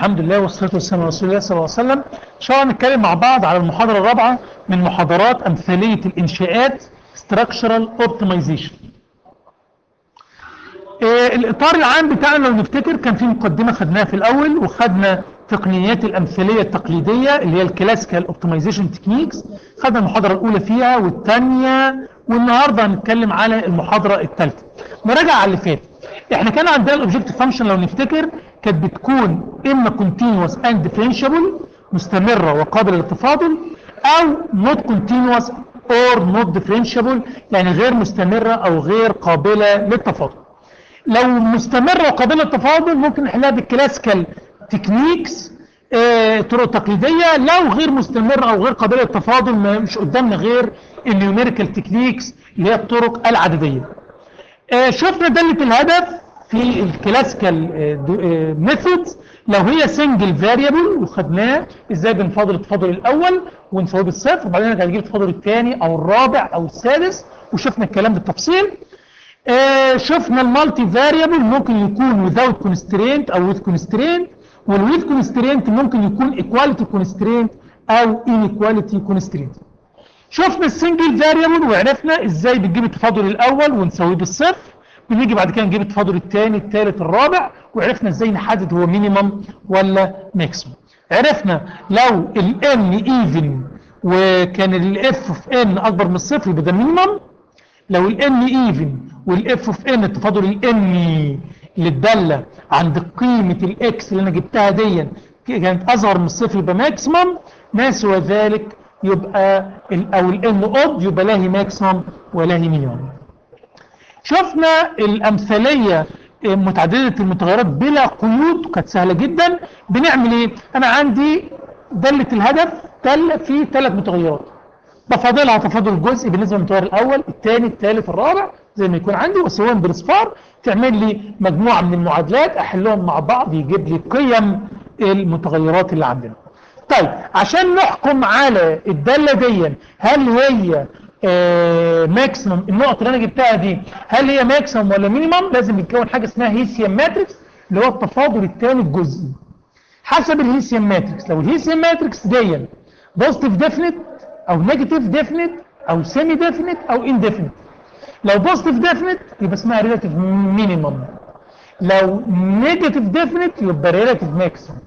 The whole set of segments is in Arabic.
الحمد لله والصلاة والسلام على رسول الله صلى الله عليه وسلم. إن شاء الله نتكلم مع بعض على المحاضرة الرابعة من محاضرات أمثالية الإنشاءات Structural Optimization. الإطار العام بتاعنا لو نفتكر كان في مقدمة خدناها في الأول، وخدنا تقنيات الأمثالية التقليدية اللي هي الكلاسيكال اوبتمايزيشن تكنيكس، خدنا المحاضرة الأولى فيها والثانية، والنهارده هنتكلم على المحاضرة الثالثة. نراجع على اللي فات. احنا كان عندنا الاوبجكتيف فانكشن لو نفتكر كانت بتكون اما كونتينوس اند ديفرنشابل مستمره وقابله للتفاضل، او نوت كونتينوس اور نوت ديفرنشابل يعني غير مستمره او غير قابله للتفاضل. لو مستمره وقابله للتفاضل ممكن نحلها بالكلاسيكال تكنيكس، طرق تقليديه. لو غير مستمره او غير قابله للتفاضل مش قدامنا غير النيوميريكال تكنيكس اللي هي الطرق العدديه. شفنا دالة الهدف في الكلاسيكال ميثودز لو هي سنجل فاريبل، وخدناه ازاي بنفاضل التفاضل الاول ونساويه بالصفر، وبعدين نرجع نجيب التفاضل الثاني او الرابع او السادس، وشفنا الكلام بالتفصيل. شفنا المالتي فاريبل ممكن يكون without constraint او with constraint، والwith constraint ممكن يكون equality constraint او inequality constraint. شفنا السنجل فاريبل وعرفنا ازاي بنجيب التفاضل الاول ونساويه بالصفر، بنيجي بعد كده نجيب التفاضل الثاني الثالث الرابع، وعرفنا ازاي نحدد هو مينيمم ولا ماكسيمم. عرفنا لو الان ايفن وكان الاف اوف ان اكبر من الصفر يبقى ده مينيمم. لو الان ايفن والاف اوف ان التفاضل الاني اللي الداله عند قيمه الاكس اللي انا جبتها دي كانت اصغر من الصفر يبقى ماكسيمم، ما سوى ذلك يبقى او الان اود يبقى لا هي ماكسيمم ولا هي مينيمم. شفنا الامثاليه متعدده المتغيرات بلا قيود، كانت سهله جدا. بنعمل ايه؟ انا عندي داله الهدف في 3 متغيرات، بفاضلها تفاضل جزئي بالنسبه للمتغير الاول الثاني الثالث الرابع زي ما يكون عندي، واسويهم بالاصفار تعمل لي مجموعه من المعادلات احلهم مع بعض يجيب لي قيم المتغيرات اللي عندنا. طيب عشان نحكم على الداله دي هل هي ماكسيمم، النقط اللي انا جبتها دي هل هي ماكسيمم ولا مينيمم، لازم يتكون حاجه اسمها هيسيان ماتريكس اللي هو التفاضل الثاني الجزئي حسب الهيسيان ماتريكس. لو الهيسيان ماتريكس دي بوزيتيف ديفينيت او نيجاتيف ديفينيت او سيمي ديفينيت او انديفينيت. لو بوزيتيف ديفينيت يبقى اسمها ريلاتيف مينيمم، لو نيجاتيف ديفينيت يبقى ريلاتيف ماكسيمم،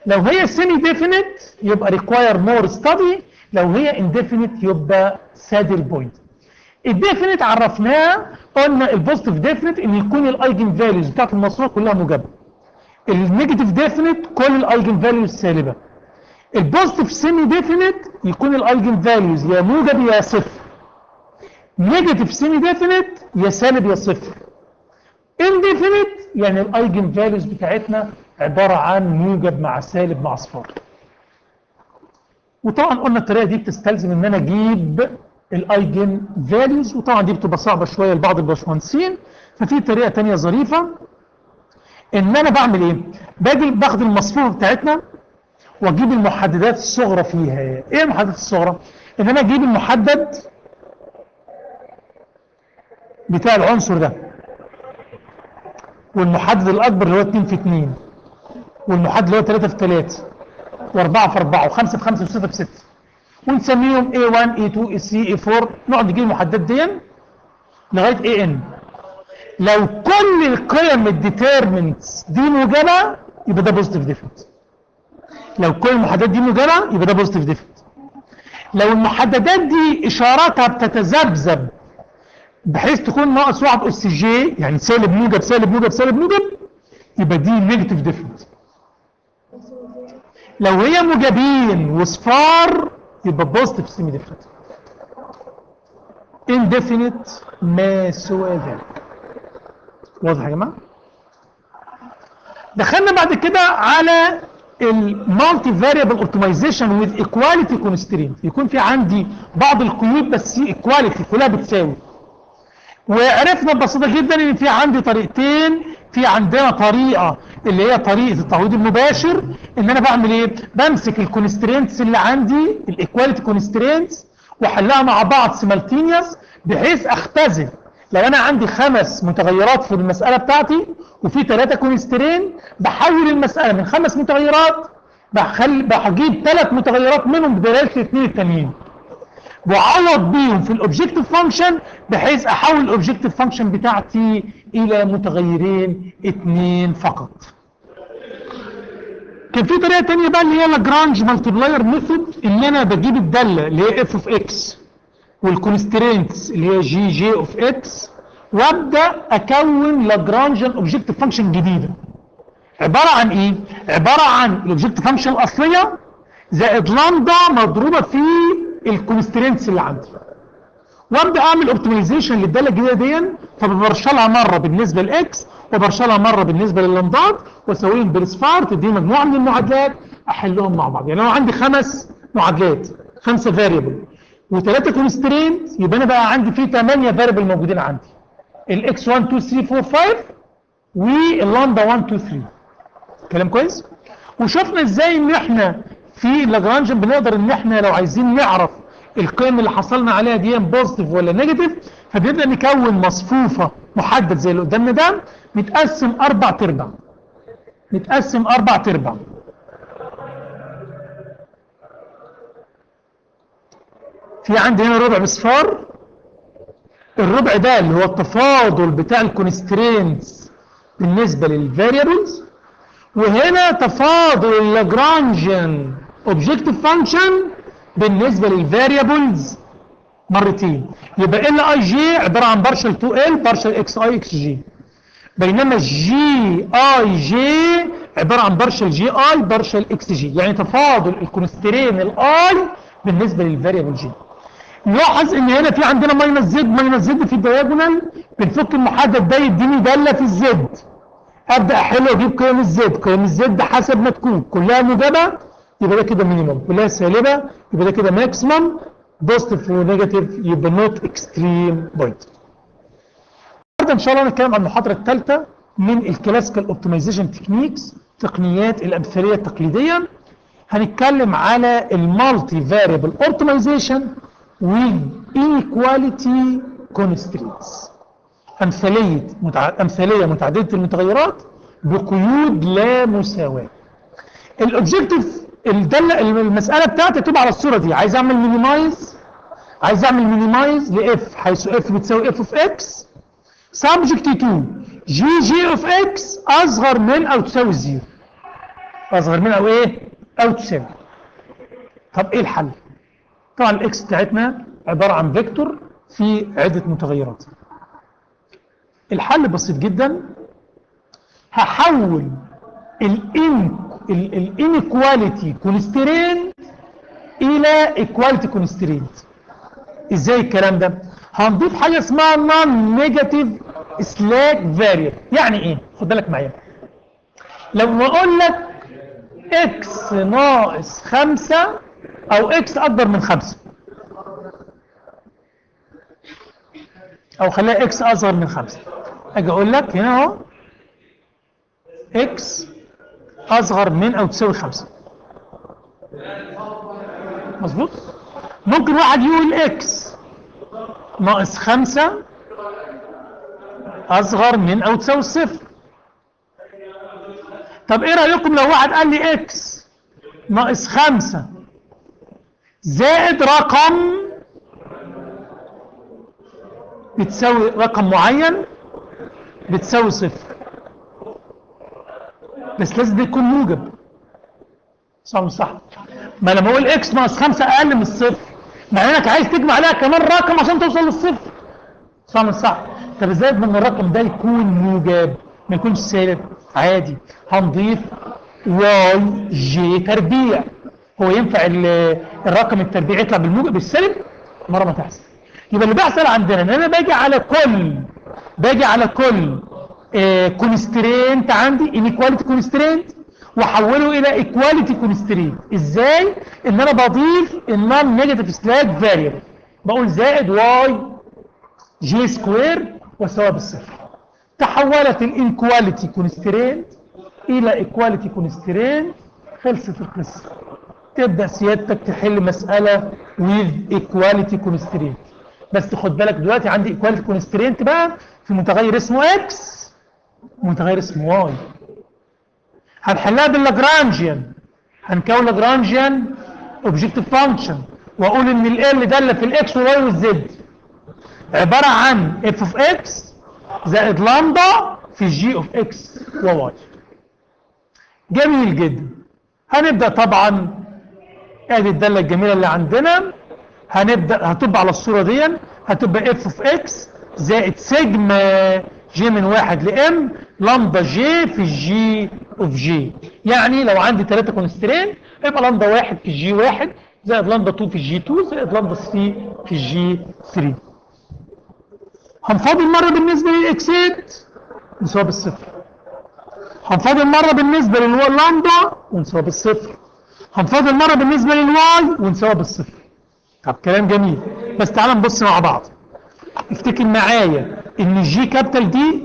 لو هي سيمي ديفينيت يبقى ريكواير مور ستادي، لو هي انديفينيت يبقى سادل بوينت. الديفينيت عرفناها قلنا البوزيتيف ديفينيت ان يكون الايجن فاليوز بتاعت المصروف كلها موجبه، النيجاتيف ديفينيت كل الايجن فاليوز سالبه، البوزيتيف سيمي ديفينيت يكون الايجن فاليوز يا موجب يا صفر، نيجاتيف سيمي ديفينيت يا سالب يا صفر، انديفينيت يعني الايجن فاليوز بتاعتنا عباره عن موجب مع سالب مع اصفار. وطبعا قلنا الطريقه دي بتستلزم ان انا اجيب الايجن فاليوز، وطبعا دي بتبقى صعبه شويه لبعض الباشمهندسين، ففي طريقه ثانيه ظريفه ان انا بعمل ايه؟ باخد المصفوفه بتاعتنا واجيب المحددات الصغرى فيها. ايه المحددات الصغرى؟ ان انا اجيب المحدد بتاع العنصر ده، والمحدد الاكبر اللي هو 2 في 2، والمحدد اللي هو 3 في 3 و4 في 4 و5 في 5 و6 في 6، ونسميهم A1 A2 A3 A4، نقعد نجيب المحددات دي لغايه AN. لو كل القيم الديترمنتس دي موجبه يبقى ده بوزيتيف ديفينيت، لو كل المحددات دي موجبه يبقى ده بوزيتيف ديفينيت. لو المحددات دي اشاراتها بتتذبذب بحيث تكون ناقص 1 اس جي يعني سالب موجب سالب موجب سالب موجب يبقى دي نيجاتيف ديفينيت. لو هي موجبين وصفار يبقى بوزيتيف سيمي ديفينيت. انديفينيت ما سوى ذلك. واضح يا جماعه؟ دخلنا بعد كده على المالتي فاريبل اوبتمايزيشن وذ ايكواليتي كونسترينت، يكون في عندي بعض القيود بس ايكواليتي كلها بتساوي. وعرفنا ببساطه جدا ان في عندي طريقتين، في عندنا طريقه اللي هي طريقه التعويض المباشر، ان انا بعمل ايه؟ بمسك الكونسترينتس اللي عندي الايكواليتي كونسترينتس واحلها مع بعض سيمالتينيوس بحيث اختزل لو انا عندي 5 متغيرات في المساله بتاعتي وفي 3 كونسترين، بحول المساله من 5 متغيرات بجيب 3 متغيرات منهم بدلاله الاثنين التانيين، وعوض بيهم في الاوبجكتيف فانكشن بحيث احول الاوبجكتيف فانكشن بتاعتي الى متغيرين 2 فقط. كان في طريقه ثانيه بقى اللي هي لاجرانج مالتيبلاير ميثود، ان انا بجيب الداله اللي هي اف اوف اكس والكونسترينتس اللي هي جي جي اوف اكس، وابدا اكون لاجرانجيان اوبجكتيف فانكشن جديده. عباره عن ايه؟ عباره عن الاوبجكتيف فانكشن الاصليه زائد لامدا مضروبه في الكونسترينتس اللي عندي، وابدا اعمل اوبتمايزيشن للداله الجديده دي، فببرشلها مره بالنسبه لاكس وبرشلها مره بالنسبه لللامدات واسويهم بالصفار تديني مجموعه من المعادلات احلهم مع بعض. يعني لو عندي 5 معادلات 5 فاريبل و3 كونسترينت، يبقى انا بقى عندي فيه 8 فاريبل موجودين عندي، الاكس 1 2 3 4 5 واللامدا 1 2 3. كلام كويس؟ وشفنا ازاي ان احنا في لاجرانجيان بنقدر ان احنا لو عايزين نعرف القيم اللي حصلنا عليها دي بوزيتيف ولا نيجاتيف، فبنبدا نكون مصفوفه محدد زي اللي قدامنا ده متقسم 4 ارباع. متقسم 4 ارباع. في عندي هنا ربع بصفار، الربع ده اللي هو التفاضل بتاع الكونسترينتس بالنسبه للفاريبلز، وهنا تفاضل اللاجرانجيان اوبجكتيف فانكشن بالنسبه للفاريبلز مرتين. يبقى ال اي جي عباره عن بارشل 2 ال بارشل اكس اي اكس جي، بينما جي اي جي عباره عن بارشل جي اي بارشل اكس جي، يعني تفاضل الكونسترين الاي بالنسبه للفاريبل جي. نلاحظ ان هنا في عندنا ماينس زد، ماينس زد في الدياجونال، بنفك المحدد ده يديني داله في الزد، ابدا احل واجيب قيم الزد، قيم الزد حسب ما تكون كلها موجبه يبقى ده كده مينيمم، كلها سالبه يبقى ده كده ماكسيمم، بوزيتيف ونيجاتيف يبقى نوت اكستريم بوينت. النهارده ان شاء الله هنتكلم عن المحاضره الثالثه من الكلاسيكال اوبتمايزيشن تكنيكس، تقنيات الامثليه التقليديه. هنتكلم على المالتي فاريبل اوبتمايزيشن والانيكواليتي كونسترينتس، امثليه متعدده المتغيرات بقيود لا مساواه. الاوبجكتيف المساله بتاعتي تبقى على الصوره دي، عايز اعمل مينيمايز لاف حيث اف بتساوي اف اوف اكس سبجكت تو جي جي اوف اكس اصغر من او تساوي الزيرو، اصغر من او ايه او تساوي. طب ايه الحل؟ طبعا الاكس بتاعتنا عباره عن فيكتور في عده متغيرات. الحل بسيط جدا، هحول الانيكواليتي كونسترينت الى ايكواليتي كونسترينت. ازاي الكلام ده؟ هنضيف حاجه اسمها نون نيجاتيف سلاك فاريبل. يعني ايه؟ خد بالك معايا، لما اقول لك اكس ناقص 5 او اكس اكبر من 5 او خليها اكس اصغر من 5، اجي اقول لك هنا اهو اكس اصغر من او تساوي 5. مظبوط؟ ممكن واحد يقول اكس ناقص 5 اصغر من او تساوي 0. طب ايه رايكم لو واحد قال لي اكس ناقص 5 زائد رقم بتساوي رقم معين بتساوي 0، بس لازم ده يكون موجب، صح مش صح؟ ما لما اقول اكس ناقص 5 اقل من الصفر، معناه انك عايز تجمع عليها كمان رقم عشان توصل للصفر، صح مش صح؟ طب ازاي اضمن الرقم ده يكون موجب ما يكونش سالب؟ عادي، هنضيف واي جي تربيع. هو ينفع الرقم التربيع يطلع بالموجب بالسالب؟ مره ما تحصل. يبقى اللي بيحصل عندنا ان انا باجي على كل كونسترينت عندي انيكواليتي كونسترينت واحوله الى ايكواليتي كونسترينت. ازاي؟ ان انا بضيف النون نيجاتيف سلاك فاريبل، بقول زائد واي جي سكوير واساويها بالصفر. تحولت الانيكواليتي كونسترينت الى ايكواليتي كونسترينت، خلصت القصه. تبدا سيادتك تحل مساله with equality constraint. بس خد بالك دلوقتي عندي ايكواليتي كونسترينت بقى في متغير اسمه اكس ومتغير اسمه واي. هنحلها باللاجرانجيان، هنكون لاجرانجيان اوبجكتيف فانكشن واقول ان ال داله في الاكس والواي والزد عباره عن اف اوف اكس زائد لامدا في جي اوف اكس وواي. جميل جدا. هنبدا طبعا ادي الداله الجميله اللي عندنا، هنبدا هتبقى على الصوره دي، هتبقى اف اوف اكس زائد سيجما جي من 1 لام لامدا جي في الجي اوف جي. يعني لو عندي 3 كونسترين يبقى لامدا 1 في الجي 1 زائد لامدا 2 في الجي 2 زائد لامدا 3 في الجي 3. هنفاضل مره بالنسبه للاكسات نساوي بالصفر، هنفاضل مره بالنسبه لللامدا ونساوي بالصفر، هنفاضل مره بالنسبه للواي ونساوي بالصفر. طب كلام جميل، بس تعالى نبص مع بعض. افتكر معايا ان الجي كابيتال دي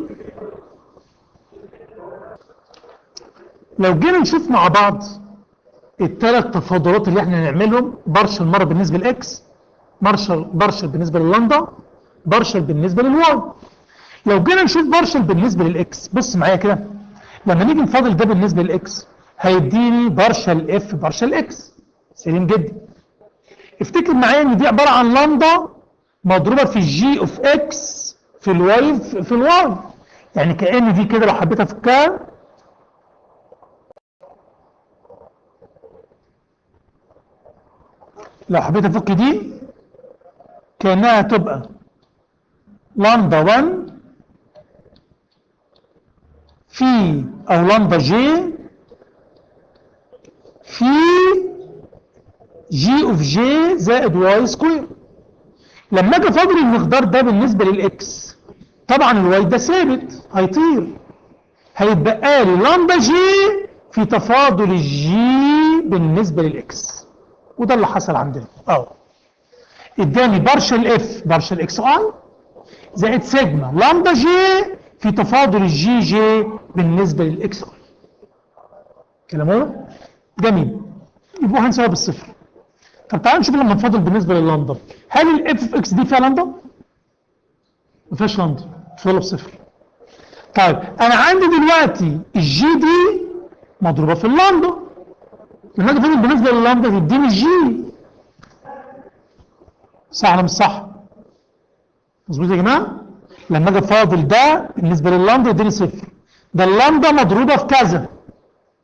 لو جينا نشوف مع بعض الثلاث تفاضلات اللي احنا هنعملهم، بارشل مره بالنسبه لاكس، بارشل بالنسبه لللامدا، بارشل بالنسبه للواي. لو جينا نشوف بارشل بالنسبه للاكس، بص معايا كده، لما نيجي نفاضل ده بالنسبه للاكس هيديني بارشل اف بارشل اكس. سليم جدا. افتكر معايا ان دي عباره عن لامدا مضروبه في الجي اوف اكس في الواي في الواي، يعني كأن دي كده لو حبيت افكها لو حبيت افك دي كأنها تبقى لامدا 1 في او لامدا جي في جي اوف جي زائد واي سكوير. لما اجي افاضل المقدار ده بالنسبه للاكس، طبعا الواي ده ثابت هيطير، هيتبقى لي لامدا جي في تفاضل الجي بالنسبه للاكس، وده اللي حصل عندنا اداني بارشل اف بارشل اكس اي زائد سيجما لامدا جي في تفاضل الجي جي بالنسبه للاكس اي. كلام واضح؟ جميل. يبقوا هنساويها بالصفر. طب تعالوا نشوف لما نفاضل بالنسبه لللامدا، هل الاف اف اكس دي فيها لامدا؟ ما فيهاش لامدا، تفاضلها بصفر. طيب انا عندي دلوقتي الجي دي مضروبه في اللامدا، لما اجي افاضل بالنسبه لللامدا تديني الجي. صح ولا مش صح؟ مظبوط يا جماعه؟ لما اجي افاضل ده بالنسبه لللامدا يديني صفر، ده اللامدا مضروبه في كذا،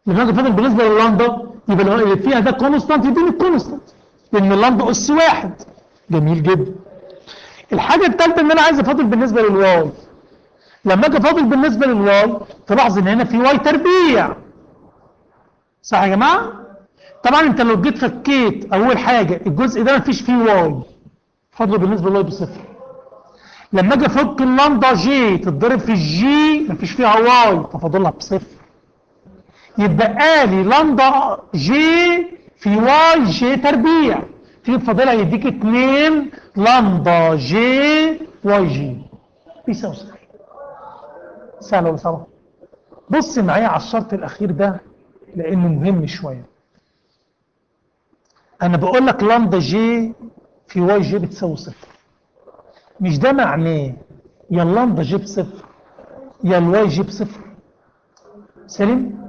لما اجي افاضل بالنسبه لللامدا يبقى اللي فيها ده كونستانت يديني الكونستانت لان اللامدا اس واحد. جميل جدا. الحاجه الثالثه ان انا عايز افاضل بالنسبه للواي، لما اجي افاضل بالنسبه للواي تلاحظ ان هنا في واي تربيع. صح يا جماعه؟ طبعا انت لو جيت فكيت اول حاجه الجزء ده مفيش فيه واي، فاضله بالنسبه للواي بصفر. لما اجي افك اللامدا جي تتضرب في الجي مفيش فيها واي ففاضلها بصفر، يتبقى لي لامدا جي في واي جي تربيع، تيجي تفاضلها يديك 2 لامدا جي واي جي بيساوي صفر. سهل ولا صعب؟ بص معايا على الشرط الاخير ده لانه مهم شويه. انا بقول لك لامدا جي في واي جي بتساوي صفر، مش ده معناه يا اللامدا جي بصفر يا الواي جي بصفر. سليم؟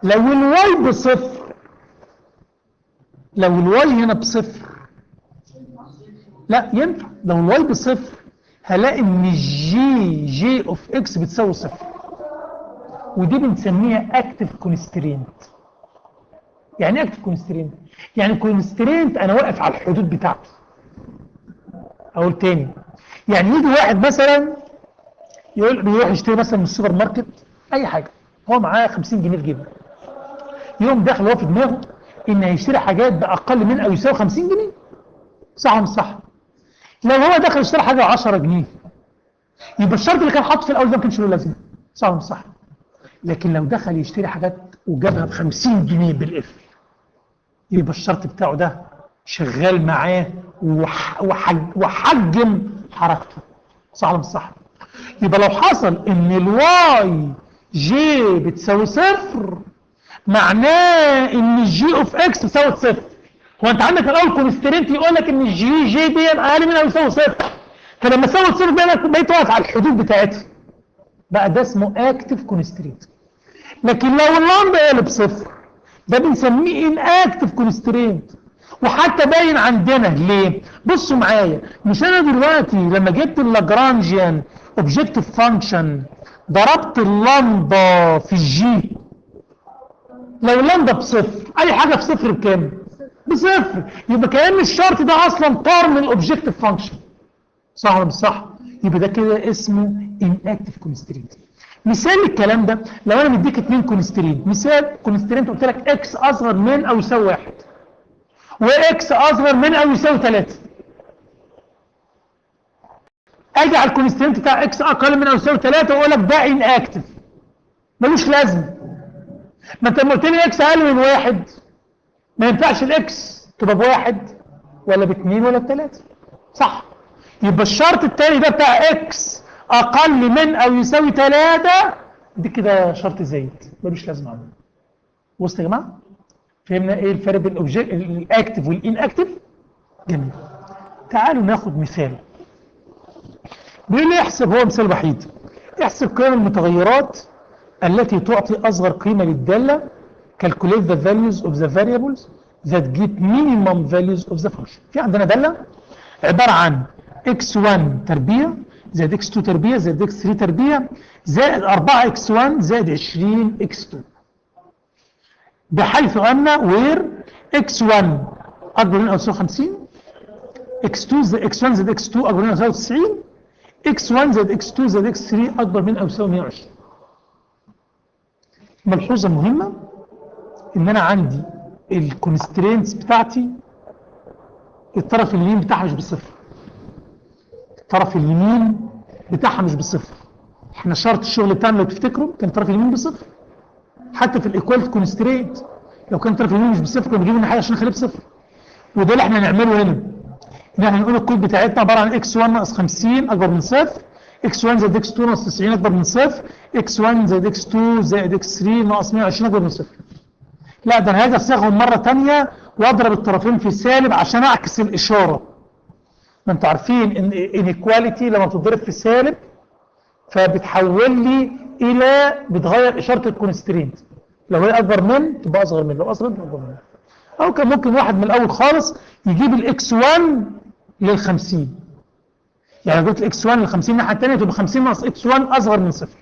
لو الواي بصفر، لو الواي هنا بصفر، لا ينفع، لو الواي بصفر هلاقي ان الجي جي اوف اكس بتساوي صفر، ودي بنسميها اكتف كونسترينت. يعني ايه اكتف كونسترينت؟ يعني كونسترينت انا واقف على الحدود بتاعته. اقول تاني، يعني يجي واحد مثلا يقول بيروح يشتري مثلا من السوبر ماركت اي حاجه، هو معاه 50 جنيه في جيبه، يوم داخل هو في دماغه ان هيشتري حاجات باقل من او يساوي 50 جنيه. صح ولا مش صح؟ لو هو دخل يشتري حاجه 10 جنيه يبقى الشرط اللي كان حاطه في الاول ده ما كانش له لازمه. صح ولا مش صح؟ لكن لو دخل يشتري حاجات وجابها ب 50 جنيه بالاف يبقى الشرط بتاعه ده شغال معاه وحجم حركته. صح ولا مش صح؟ يبقى لو حصل ان الواي جي بتساوي صفر معناه ان الجي اوف اكس بتساوي صفر. هو انت عندك الاول كونسترينت يقول لك ان الجي جي دي اقل من او يساوي صفر، فلما تساوي صفر بقيت واقف على الحدود بتاعتها، بقى ده اسمه اكتف كونسترينت. لكن لو اللامدا قلب بصفر ده بنسميه ان اكتف كونسترينت، وحتى باين عندنا ليه؟ بصوا معايا، مش انا دلوقتي لما جبت اللاجرانجيان اوبجكتيف فانكشن ضربت اللامدا في الجي، لو اللامدا بصفر اي حاجه بصفر بكام؟ بصفر، يبقى كأن الشرط ده اصلا طار من الاوبجكتيف فانكشن، صح ولا مش صح؟ يبقى ده كده اسمه inactive constraint. مثال الكلام ده لو انا مديك اتنين كونسترينت، مثال كونسترينت قلت لك اكس اصغر من او يساوي 1 واكس اصغر من او يساوي 3، اجي على الكونسترينت بتاع اكس اقل من او يساوي 3 واقول لك ده inactive ملوش لازمه. ما انت لما قلت لي اكس اقل من 1 ما ينفعش الاكس تبقى بواحد ولا باثنين ولا بثلاثه، صح؟ يبقى الشرط الثاني ده بتاع اكس اقل من او يساوي 3 دي كده شرط زايد ملوش لازمه عنه. وصل يا جماعه؟ فهمنا ايه الفرق بين الاكتف والان اكتف؟ جميل. تعالوا ناخد مثال. بيقول لي احسب، هو مثال وحيد، احسب قيم المتغيرات التي تعطي اصغر قيمه للداله. calculate the values of the variables that give minimum values of the function. في عندنا داله عباره عن x1 تربيع زائد x2 تربيع زائد x3 تربيع زائد 4x1 زائد 20x2، بحيث ان where x1 اكبر من او يساوي 50، x1 زائد x2 اكبر من او يساوي 90، x1 زائد x2 زائد x3 اكبر من او يساوي 120. ملحوظه مهمه ان انا عندي الكونسترينتس بتاعتي الطرف اليمين بتاعها مش بصفر، الطرف اليمين بتاعها مش بصفر. احنا شرط الشغل بتاعنا لو تفتكروا كان الطرف اليمين بصفر، حتى في الايكواليتي كونسترينت لو كان الطرف اليمين مش بصفر كنا بنجيب الناحيه عشان نخليه بصفر. وده اللي احنا هنعمله هنا، ان احنا نقول الكود بتاعتنا عباره عن x1 ناقص 50 اكبر من صفر، x1 زائد x2 ناقص 90 اكبر من صفر، x1 زائد x2 زائد x3 ناقص 120 اكبر من صفر. لا ده انا هاجي اصيغهم مره ثانيه واضرب الطرفين في سالب عشان اعكس الاشاره. ما انتوا عارفين ان انيكواليتي لما بتضرب في سالب فبتحول لي الى بتغير اشاره الكونسترينت، لو هي اكبر من تبقى اصغر من، لو اصغر من تبقى اكبر من. او كان ممكن واحد من الاول خالص يجيب الاكس 1 لل 50، يعني لو جبت الاكس 1 لل 50 الناحيه الثانيه تبقى 50 ناقص اكس 1 اصغر من صفر.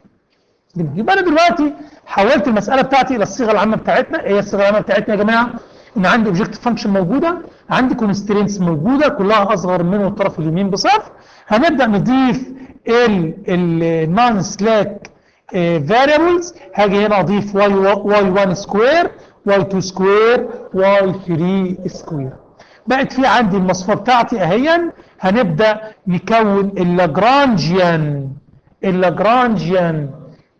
يبقى انا دلوقتي حولت المساله بتاعتي الى الصيغه العامه بتاعتنا. ايه الصيغه العامه بتاعتنا يا جماعه؟ ان عندي اوبجكتيف فانكشن موجوده، عندي كونسترينتس موجوده كلها اصغر من الطرف اليمين بصفر. هنبدا نضيف النون سلاك فاريبلز. هاجي هنا اضيف y1 سكوير y2 سكوير y3 سكوير. بقت في عندي المصفوفه بتاعتي اهيا. هنبدا نكون اللاجرانجيان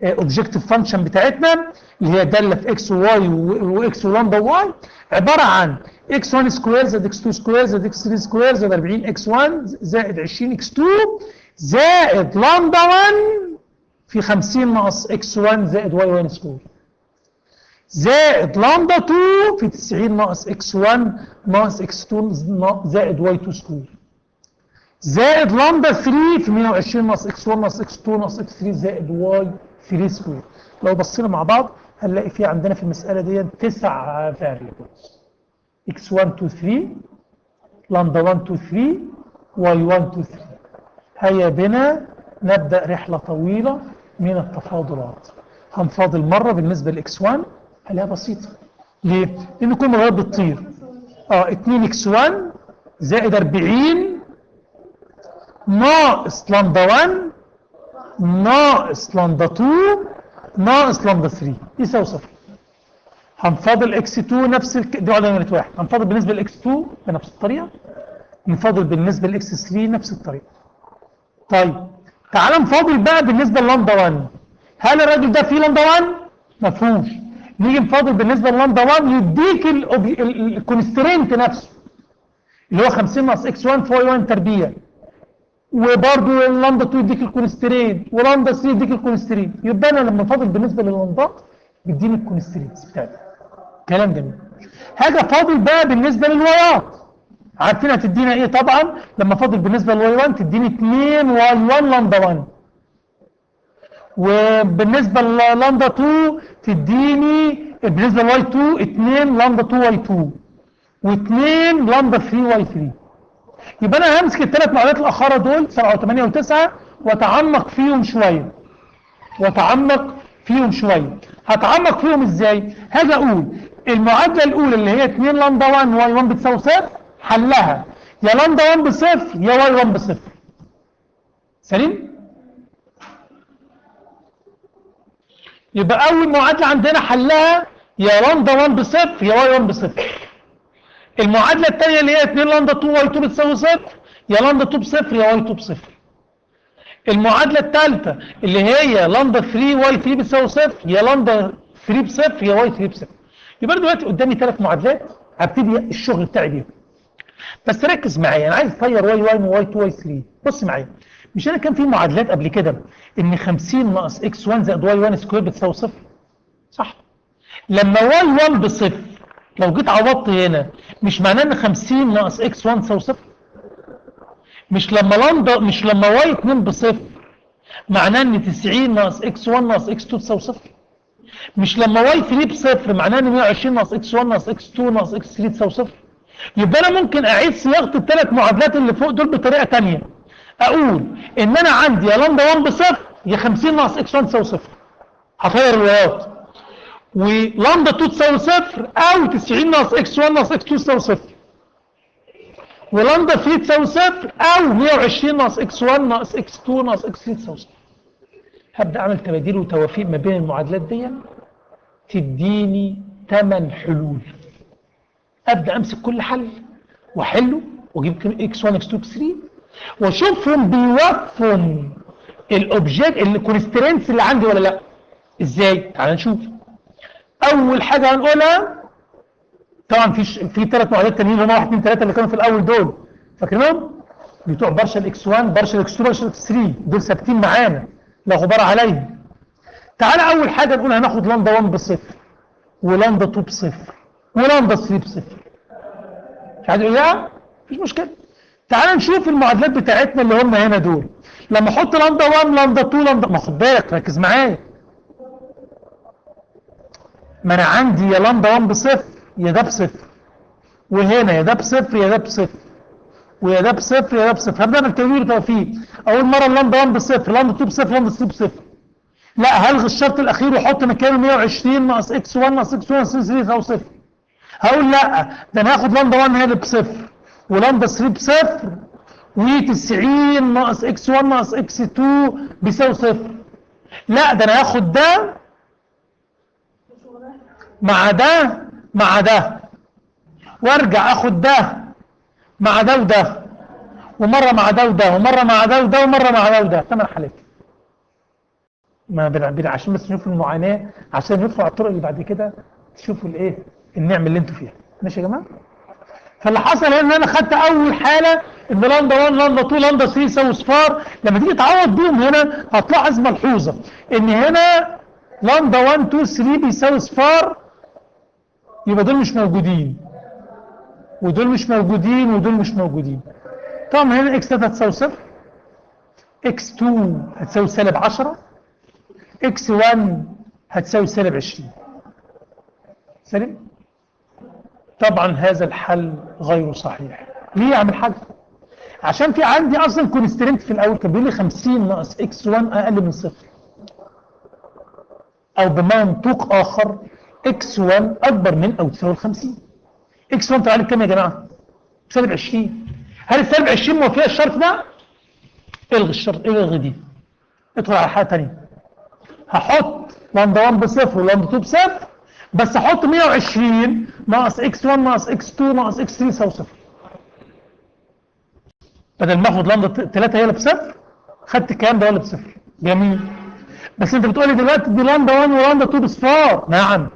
اوبجكتيف فانكشن بتاعتنا اللي هي داله في اكس وواي واكس ولامدا واي، عباره عن x1 سكوير زائد x2 سكوير زائد x3 سكوير زائد 40 x1 زائد 20 x2 زائد لامدا 1 في 50 ناقص x1 زائد y1 سكوير زائد لامدا 2 في 90 ناقص x1 ناقص x2 زائد y2 سكوير زائد لامدا 3 في 120 ناقص x1 ناقص x2 ناقص x3 زائد y3 سكوير. لو بصينا مع بعض هنلاقي في عندنا في المسألة دي 9 فاريبلز x1 2 3 لامدا 1 2 3 y1 2 3. هيا بنا نبدأ رحلة طويلة من التفاضلات. هنفاضل مرة بالنسبة لx1 هلاقيها بسيطة. ليه؟ لأن كل مرات بتطير 2x1 زائد 40 ناقص لامدا 1 ناقص لامدا 2 ناقص لامدا 3 يساوي صفر. هنفاضل x2 نفس دي على نمرة 1. هنفاضل بالنسبة لx2 بنفس الطريقة، نفاضل بالنسبة لx3 نفس الطريقة. طيب تعال نفاضل بقى بالنسبة للامدا 1. هل الراجل ده فيه لامدا 1؟ ما فيهوش. نيجي نفاضل بالنسبة للامدا 1 يديك الكونسترينت نفسه اللي هو 50 ناقص x1 في y1 تربيع، وبرضه اللامدا 2 يديك الكونسترينت ولامدا 3 يديك الكونسترينت. يبقى انا لما افاضل بالنسبه لللامدات بيديني الكونسترينتس بتاعتي. كلام جميل. حاجه فاضل بقى بالنسبه للوايات، عارفين هتدينا ايه طبعا؟ لما فاضل بالنسبه للواي 1 تديني 2 واي 1 لامدا 1، وبالنسبه للامدا 2 تديني بالنسبه لواي 2 2 لامدا 2 واي 2 و2 لامدا 3 واي 3. يبقى انا همسك الثلاث معادلات الاخرى دول 7 و8 و9 واتعمق فيهم شويه، هتعمق فيهم ازاي؟ هاجي اقول المعادله الاولى اللي هي 2 لامدا 1 واي 1 بتساوي صفر، حلها يا لامدا 1 بصفر يا واي 1 بصفر. سليم؟ يبقى اول معادله عندنا حلها يا لامدا 1 بصفر يا واي 1 بصفر. المعادله الثانيه اللي هي 2 لامدا 2 واي 2 بتساوي صفر، يا لامدا 2 بصفر يا واي 2 بصفر. المعادله الثالثه اللي هي لامدا 3 واي 3 بتساوي صفر، يا لامدا 3 بصفر يا واي 3 بصفر. يبقى انا دلوقتي قدامي ثلاث معادلات هبتدي الشغل بتاعي بيهم. بس ركز معايا، انا عايز اطير واي 1 وواي 2 واي 3. بص معايا، مش انا كان في معادلات قبل كده ان 50 ناقص اكس 1 زائد واي 1 سكوير بتساوي صفر؟ صح؟ لما واي 1 بصفر لو جيت عوضت هنا مش معناه ان 50 ناقص اكس 1 تساوي صفر؟ مش لما واي 2 بصفر معناه ان 90 ناقص اكس 1 ناقص اكس 2 تساوي صفر؟ مش لما واي 3 بصفر معناه ان 120 ناقص اكس 1 ناقص اكس 2 ناقص اكس 3 تساوي صفر؟ يبقى انا ممكن اعيد صياغه الثلاث معادلات اللي فوق دول بطريقه ثانيه. اقول ان انا عندي يا لامدا 1 بصفر يا 50 ناقص اكس 1 تساوي صفر، هطير الوايات، ولامدا 2 تساوي صفر او 90 ناقص اكس 1 ناقص اكس 2 تساوي صفر، ولامدا 3 تساوي صفر او 120 ناقص اكس 1 ناقص اكس 2 ناقص اكس 3 تساوي صفر. هبدا اعمل تباديل وتوافيق ما بين المعادلات دي تديني 8 حلول. ابدا امسك كل حل واحله واجيب اكس 1 اكس 2 اكس 3 واشوفهم بيوفوا الاوبجكت الكونسترينتس اللي عندي ولا لا. ازاي؟ تعال نشوف. اول حاجه هنقولها طبعا في ثلاث معادلات تانيين هم 1 2 3 اللي كانوا في الاول دول، فاكرينهم؟ بتوع بارشل اكس 1 بارشل اكس 2 بارشل اكس 3 دول ثابتين معانا لا غبار عليهم. تعال اول حاجه نقول هناخد لامدا 1 بصفر ولامدا 2 بصفر ولامدا 3 بصفر. مش عايز اقولها؟ مفيش مشكله. تعال نشوف المعادلات بتاعتنا اللي هم هنا دول. لما احط لامدا 1 لامدا 2 لامدا، ما خد بالك ركز معايا، ما انا عندي يا لامدا 1 بصفر يا ده بصفر، وهنا يا ده بصفر يا ده بصفر، ويا ده بصفر يا ده بصفر. هبدا اعمل تغيير توفيق. اول مره لامدا 1 بصفر لامدا 2 بصفر لامدا 3 بصفر. لا، هلغي الشرط الاخير واحط مكانه 120 ناقص اكس 1 ناقص اكس 2 ناقص 3 يساوي صفر. هقول لا، ده انا هاخد لامدا 1 هي اللي بصفر ولامدا 3 بصفر و90 ناقص اكس 1 ناقص اكس 2 بيساوي صفر. لا، ده انا هاخد ده مع ده مع ده وارجع اخد ده مع ده وده ومره مع ده وده ومره مع ده وده ومره مع ده وده. 8 حالات. ما عشان بس نشوف المعاناه، عشان ندخل على الطرق اللي بعد كده تشوفوا الايه النعمه اللي انتوا فيها. ماشي يا جماعه؟ فاللي حصل هنا ان انا خدت اول حاله ان لامدا 1 لامدا 2 لامدا 3 يساوي صفار. لما تيجي تعوض بيهم هنا هتلاحظ ملحوظه ان هنا لامدا 1 2 3 بيساوي صفار، يبقى دول مش موجودين ودول مش موجودين ودول مش موجودين. طبعا هنا اكس 3 هتساوي صفر، اكس 2 هتساوي سالب 10، اكس 1 هتساوي سالب 20. سليم؟ طبعا هذا الحل غير صحيح. ليه يا عم الحاج؟ عشان في عندي اصلا كونسترينت في الاول كان بيقول لي 50 ناقص اكس 1 اقل من صفر، او بمنطوق اخر اكس 1 اكبر من او تساوي 50. اكس 1 تعالى كام يا جماعه؟ سالب 20. هل السالب 20 موافقه الشرط ده؟ الغي الشرط، الغي دي، ادخل على حاجه ثانيه. هحط لامدا 1 بصفر ولامدا 2 بصفر، بس احط 120 ناقص اكس 1 ناقص اكس 2 ناقص اكس 3 يساوي صفر. بدل ما اخد لامدا 3 هي اللي بصفر خدت الكلام ده ولا بصفر. جميل. بس انت بتقولي دلوقتي دي لامدا 1 ولامدا 2 بصفار. نعم،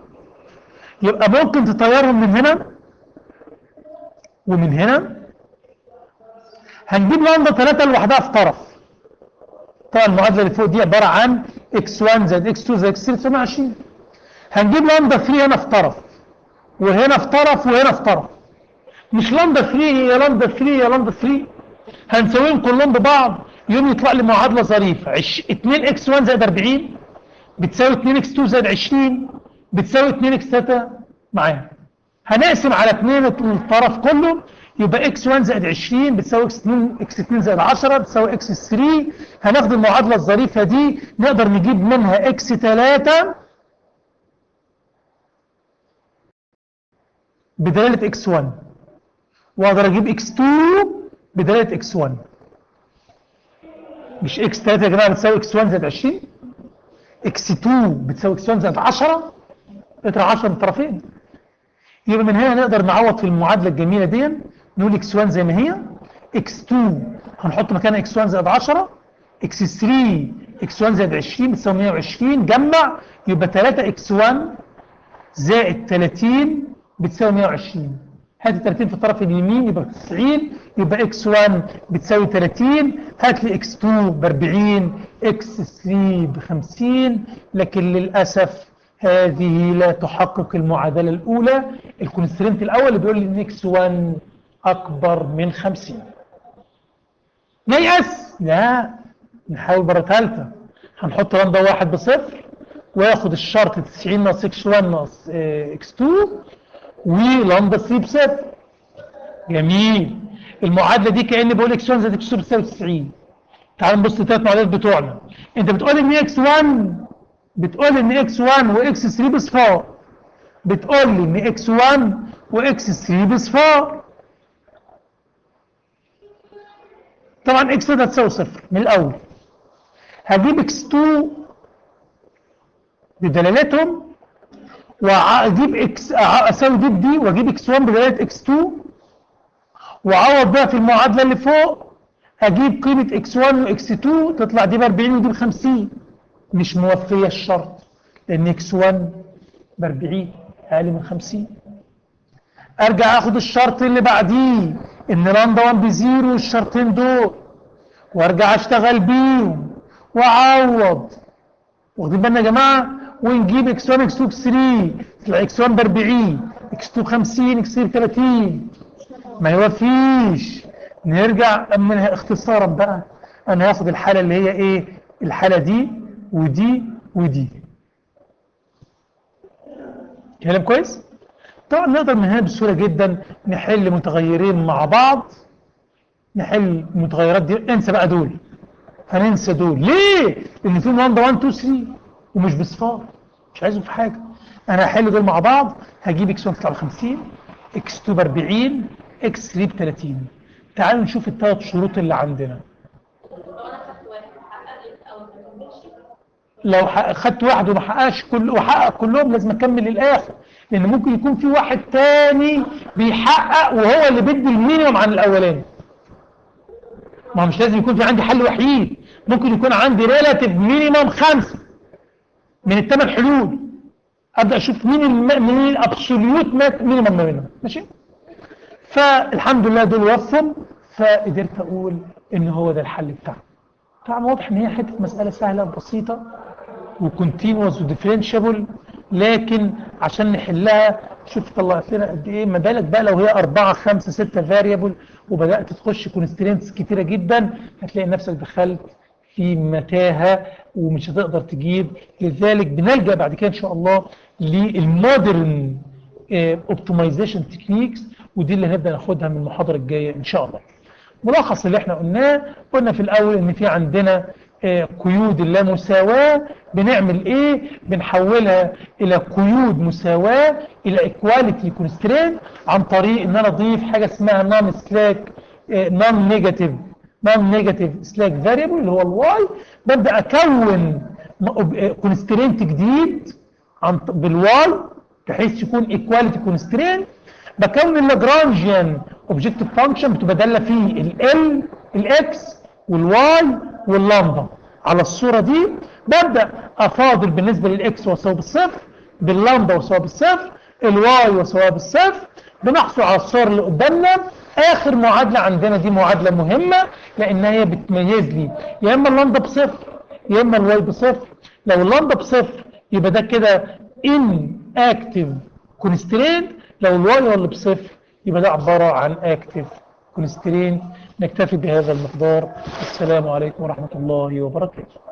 يبقى ممكن تطيرهم من هنا ومن هنا. هنجيب لامدا 3 لوحدها في طرف. طبعا المعادله اللي فوق دي عباره عن اكس 1 زائد اكس 2 زائد اكس 3 تساوي 20. هنجيب لامدا 3 هنا في طرف وهنا في طرف وهنا في طرف، مش لامدا 3 هي لامدا 3 هي لامدا 3، هنساويهم كلهم ببعض يوم يطلع لي معادله ظريفه. 2 اكس 1 زائد 40 بتساوي 2 اكس 2 زائد 20 بتساوي 2 اكس 3 معاها. هنقسم على 2 الطرف كله، يبقى اكس 1 زائد 20 بتساوي اكس 2 زائد 10 بتساوي اكس 3. هناخد المعادله الظريفه دي نقدر نجيب منها اكس 3 بدلاله اكس 1، واقدر اجيب اكس 2 بدلاله اكس 1. مش اكس 3 يا جماعه بتساوي اكس 1 زائد 20، اكس 2 بتساوي اكس 1 زائد 10، اطرح 10 من الطرفين. يبقى من هنا نقدر نعوض في المعادله الجميله دي، نقول اكس 1 زي ما هي، اكس 2 هنحط مكانها اكس 1 زائد 10، اكس 3 اكس 1 زائد 20 بتساوي 120، جمع يبقى 3 اكس 1 زائد 30 بتساوي 120. هات 30 في الطرف اليمين يبقى 90، يبقى اكس 1 بتساوي 30، هات لي اكس 2 ب 40، اكس 3 ب 50. لكن للاسف هذه لا تحقق المعادله الاولى، الكونسترينت الاول اللي بيقول لي ان اكس 1 اكبر من 50. نيأس؟ لا، نحاول مره ثالثه. هنحط لامدا 1 بصفر، وياخد الشرط 90 ناقص اكس 1 ناقص اكس 2، ولامدا 3 بصفر. جميل. المعادله دي كاني بقول اكس 1 زائد اكس 2 بتساوي 90. تعال نبص الثلاث معادلات بتوعنا. انت بتقول ان اكس 1 بتقول ان اكس 1 واكس 3 بصفار، بتقول لي ان اكس 1 واكس 3 بصفار. طبعا اكس 3 هتساوي صفر من الاول. هجيب اكس 2 بدلالتهم، واجيب اكس اساوي دي بدي، واجيب اكس 1 بدلاله اكس 2، واعوض بقى في المعادله اللي فوق، اجيب قيمه اكس 1 واكس 2 تطلع دي ب 40 ودي ب 50. مش موفيه الشرط، لان اكس 1 ب 40 اقل من 50. ارجع اخد الشرط اللي بعديه، ان لامدا 1 بزيرو الشرطين دول، وارجع اشتغل بيهم واعوض. واخدين بالنا يا جماعه؟ ونجيب اكس 1 اكس 2 اكس 3، تطلع اكس 1 ب 40 اكس 2 ب 50 اكس 3 ب 30. ما يوفيش. نرجع منها اختصارا بقى، انا هاخد الحاله اللي هي ايه؟ الحاله دي ودي ودي. كلام كويس؟ طبعا نقدر من هنا بسهوله جدا نحل متغيرين مع بعض. نحل المتغيرات دي، انسى بقى دول، هننسى دول. ليه؟ لان فيهم لامدا 1 2 3 ومش بصفار، مش عايزهم في حاجه. انا هحل دول مع بعض، هجيب اكس 1 تطلع ب 50، اكس 2 ب 40، اكس 3 ب 30. تعالوا نشوف الثلاث شروط اللي عندنا. لو خدت واحد وما حققش وحقق كلهم لازم اكمل للاخر، لان ممكن يكون في واحد تاني بيحقق وهو اللي بيدي المينيمم عن الاولاني. ما هو مش لازم يكون في عندي حل وحيد، ممكن يكون عندي ريلاتيف مينيمم 5 من الثمان حلول، ابدا اشوف مين الابسوليوت مينيمم ما بينهم. ماشي؟ فالحمد لله دول وفهم، فقدرت اقول ان هو ده الحل بتاعنا. طبعا واضح ان هي حته مساله سهله وبسيطه وكونتينوس وديفرنشابل، لكن عشان نحلها شوف طلعت لنا قد ايه. ما بالك بقى لو هي 4 5 6 فاريبل وبدات تخش كونسترينتس كتيره جدا، هتلاقي نفسك دخلت في متاهه ومش هتقدر تجيب. لذلك بنلجا بعد كده ان شاء الله للمودرن اوبتمايزيشن تكنيكس، ودي اللي هنبدا ناخدها من المحاضره الجايه ان شاء الله. ملخص اللي احنا قلناه، قلنا في الاول ان في عندنا قيود اللامساواة. بنعمل ايه؟ بنحولها الى قيود مساواة، الى equality constraint، عن طريق ان انا اضيف حاجة اسمها non negative slack variable اللي هو الواي. ببدأ اكون constraint جديد بالواي بحيث يكون equality constraint. بكون اللاجرانجيان اوبجكتيف فانكشن بتبقى داله فيه ال الاكس والواي واللامدا على الصوره دي. ببدا افاضل بالنسبه للاكس واساوي بالصفر، باللامدا واساوي بالصفر، الواي واساوي بالصفر. بنحصل على الصور اللي قدامنا. اخر معادله عندنا دي معادله مهمه، لان هي بتميز لي يا اما اللامدا بصفر يا اما الواي بصفر. لو اللامدا بصفر يبقى ده كده ان اكتف كونسترينت، لو الواي هو اللي بصفر يبقى ده عبارة عن اكتف كونسترين. نكتفي بهذا المقدار. السلام عليكم ورحمة الله وبركاته.